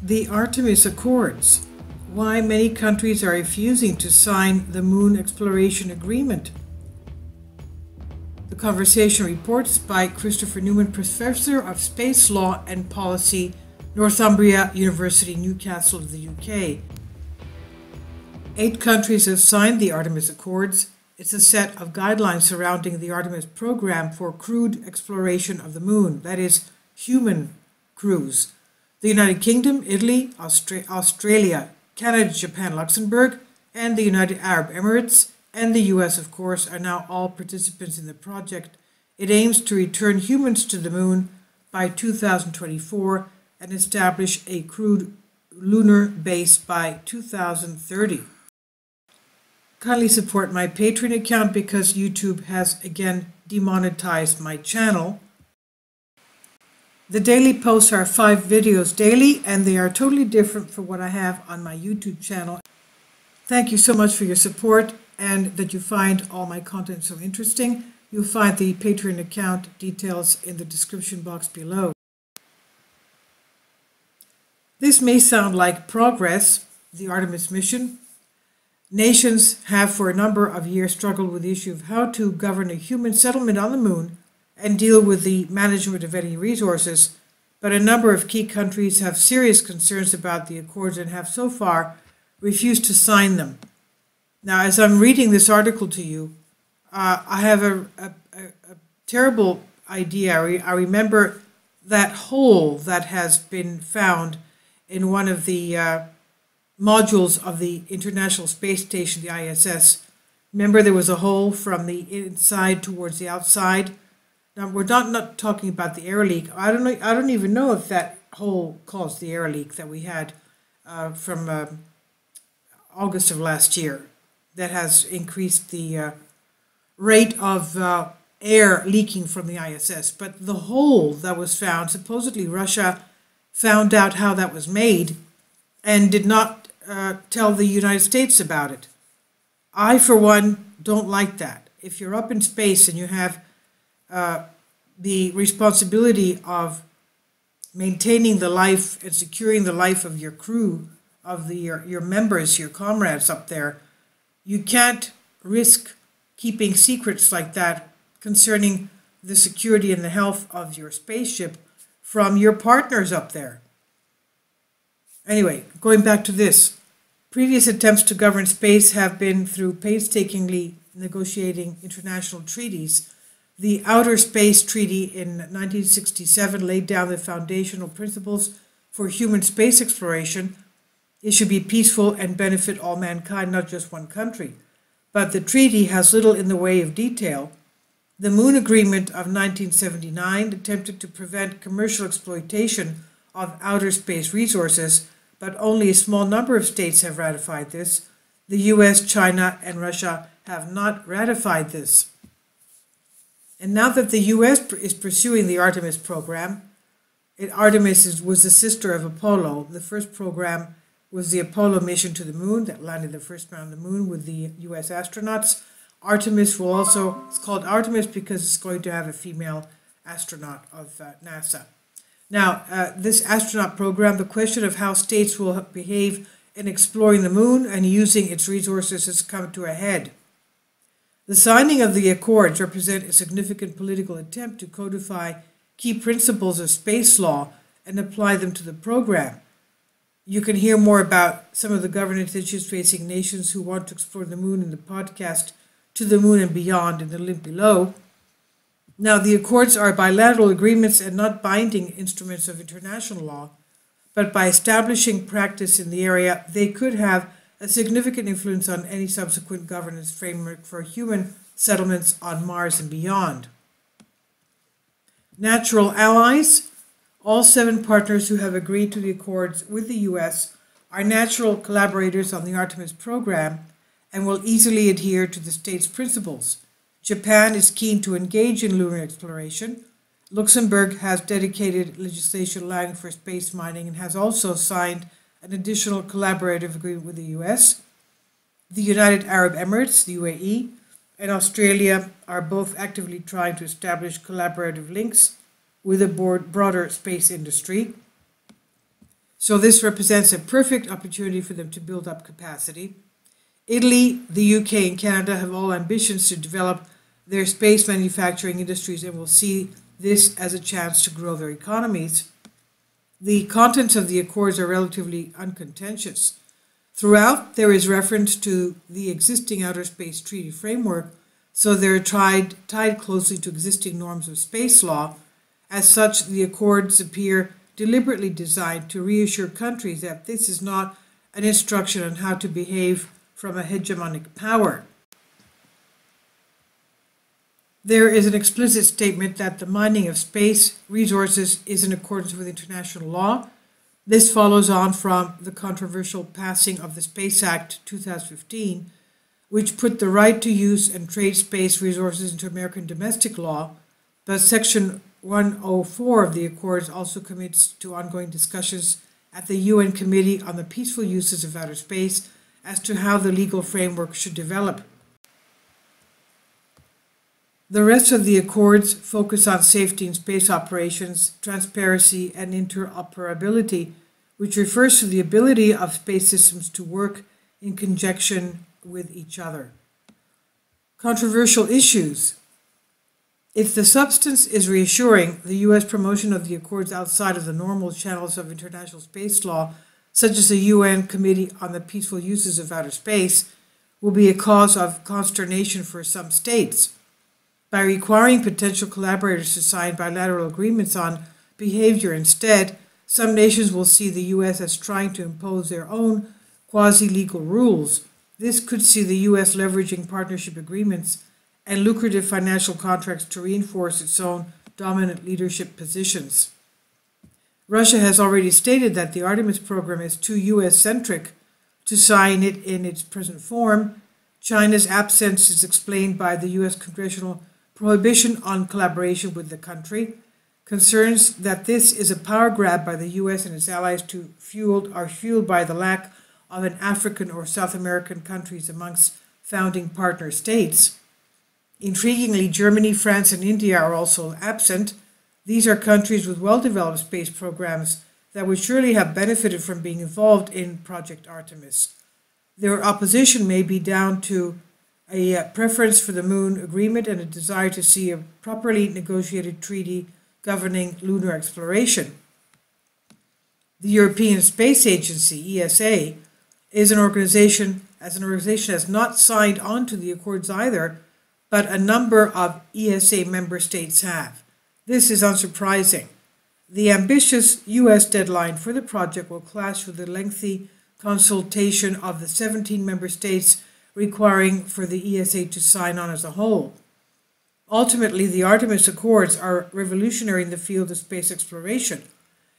The Artemis Accords. Why many countries are refusing to sign the Moon Exploration Agreement. The Conversation reports by Christopher Newman, Professor of Space Law and Policy, Northumbria University, Newcastle, the UK. 8 countries have signed the Artemis Accords. It's a set of guidelines surrounding the Artemis program for crewed exploration of the moon, that is, human crews. The United Kingdom, Italy, Australia, Canada, Japan, Luxembourg, and the United Arab Emirates, and the US, of course, are now all participants in the project. It aims to return humans to the moon by 2024 and establish a crewed lunar base by 2030. Kindly support my Patreon account because YouTube has again demonetized my channel. The daily posts are 5 videos daily, and they are totally different from what I have on my YouTube channel. Thank you so much for your support and that you find all my content so interesting. You'll find the Patreon account details in the description box below. This may sound like progress, the Artemis mission. Nations have for a number of years struggled with the issue of how to govern a human settlement on the moon and deal with the management of any resources, but a number of key countries have serious concerns about the accords and have so far refused to sign them. Now, as I'm reading this article to you, I have a terrible idea. I remember that hole that has been found in one of the modules of the International Space Station, the ISS. Remember, there was a hole from the inside towards the outside. Now, we're not talking about the air leak. I don't even know if that hole caused the air leak that we had from August of last year. That has increased the rate of air leaking from the ISS. But the hole that was found, supposedly Russia found out how that was made and did not tell the United States about it. I, for one, don't like that. If you're up in space and you have the responsibility of maintaining the life and securing the life of your crew, of your members, your comrades up there, you can't risk keeping secrets like that concerning the security and the health of your spaceship from your partners up there. Anyway, going back to this, previous attempts to govern space have been through painstakingly negotiating international treaties. The Outer Space Treaty in 1967 laid down the foundational principles for human space exploration. It should be peaceful and benefit all mankind, not just one country. But the treaty has little in the way of detail. The Moon Agreement of 1979 attempted to prevent commercial exploitation of outer space resources, but only a small number of states have ratified this. The US, China, and Russia have not ratified this. And now that the US is pursuing the Artemis program, Artemis was the sister of Apollo. The first program was the Apollo mission to the moon that landed the first man on the moon with the US astronauts. Artemis will also, it's called Artemis because it's going to have a female astronaut of NASA. Now, this astronaut program, the question of how states will behave in exploring the moon and using its resources has come to a head. The signing of the accords represent a significant political attempt to codify key principles of space law and apply them to the program. You can hear more about some of the governance issues facing nations who want to explore the moon in the podcast To the Moon and Beyond in the link below. Now, the accords are bilateral agreements and not binding instruments of international law, but by establishing practice in the area, they could have a significant influence on any subsequent governance framework for human settlements on Mars and beyond. Natural allies. All 7 partners who have agreed to the accords with the US are natural collaborators on the Artemis program and will easily adhere to the state's principles. Japan is keen to engage in lunar exploration. Luxembourg has dedicated legislation allowing for space mining and has also signed an additional collaborative agreement with the US. The United Arab Emirates, the UAE, and Australia are both actively trying to establish collaborative links with the broader space industry. So this represents a perfect opportunity for them to build up capacity. Italy, the UK, and Canada have all ambitions to develop their space manufacturing industries and will see this as a chance to grow their economies. The contents of the accords are relatively uncontentious. Throughout, there is reference to the existing Outer Space Treaty framework, so they're tied closely to existing norms of space law. As such, the accords appear deliberately designed to reassure countries that this is not an instruction on how to behave from a hegemonic power. There is an explicit statement that the mining of space resources is in accordance with international law. This follows on from the controversial passing of the Space Act 2015, which put the right to use and trade space resources into American domestic law, but Section 104 of the Accords also commits to ongoing discussions at the UN Committee on the Peaceful Uses of Outer Space as to how the legal framework should develop. The rest of the Accords focus on safety in space operations, transparency, and interoperability, which refers to the ability of space systems to work in conjunction with each other. Controversial issues. If the substance is reassuring, the U.S. promotion of the Accords outside of the normal channels of international space law, such as the UN Committee on the Peaceful Uses of Outer Space, will be a cause of consternation for some states. By requiring potential collaborators to sign bilateral agreements on behavior instead, some nations will see the U.S. as trying to impose their own quasi-legal rules. This could see the U.S. leveraging partnership agreements and lucrative financial contracts to reinforce its own dominant leadership positions. Russia has already stated that the Artemis program is too U.S.-centric to sign it in its present form. China's absence is explained by the U.S. congressional prohibition on collaboration with the country. Concerns that this is a power grab by the U.S. and its allies are fueled by the lack of an African or South American countries amongst founding partner states. Intriguingly, Germany, France, and India are also absent. These are countries with well-developed space programs that would surely have benefited from being involved in Project Artemis. Their opposition may be down to a preference for the Moon Agreement and a desire to see a properly negotiated treaty governing lunar exploration. The European Space Agency, ESA, is an organization has not signed on to the Accords either, but a number of ESA member states have. This is unsurprising. The ambitious U.S. deadline for the project will clash with the lengthy consultation of the 17 member states requiring for the ESA to sign on as a whole. Ultimately, the Artemis Accords are revolutionary in the field of space exploration,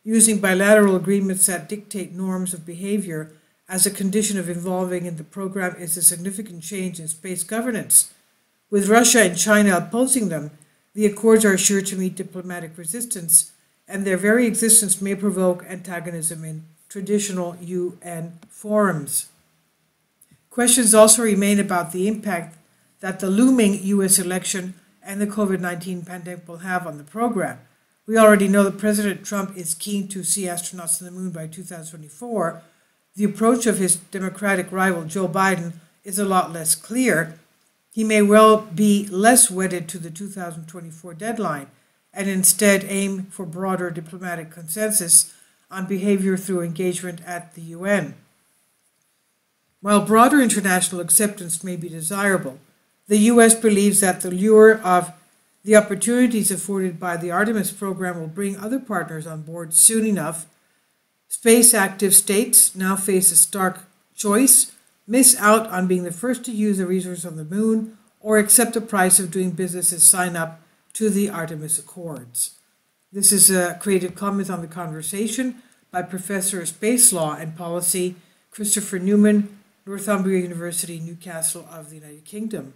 using bilateral agreements that dictate norms of behavior as a condition of involving in the program is a significant change in space governance. With Russia and China opposing them, the Accords are sure to meet diplomatic resistance, and their very existence may provoke antagonism in traditional UN forums. Questions also remain about the impact that the looming U.S. election and the COVID-19 pandemic will have on the program. We already know that President Trump is keen to see astronauts on the moon by 2024. The approach of his Democratic rival Joe Biden is a lot less clear. He may well be less wedded to the 2024 deadline and instead aim for broader diplomatic consensus on behavior through engagement at the UN. While broader international acceptance may be desirable, the U.S. believes that the lure of the opportunities afforded by the Artemis program will bring other partners on board soon enough. Space-active states now face a stark choice: miss out on being the first to use the resource on the moon, or accept the price of doing business and sign up to the Artemis Accords. This is a creative comment on the conversation by Professor of Space Law and Policy, Christopher Newman, Northumbria University, Newcastle of the United Kingdom.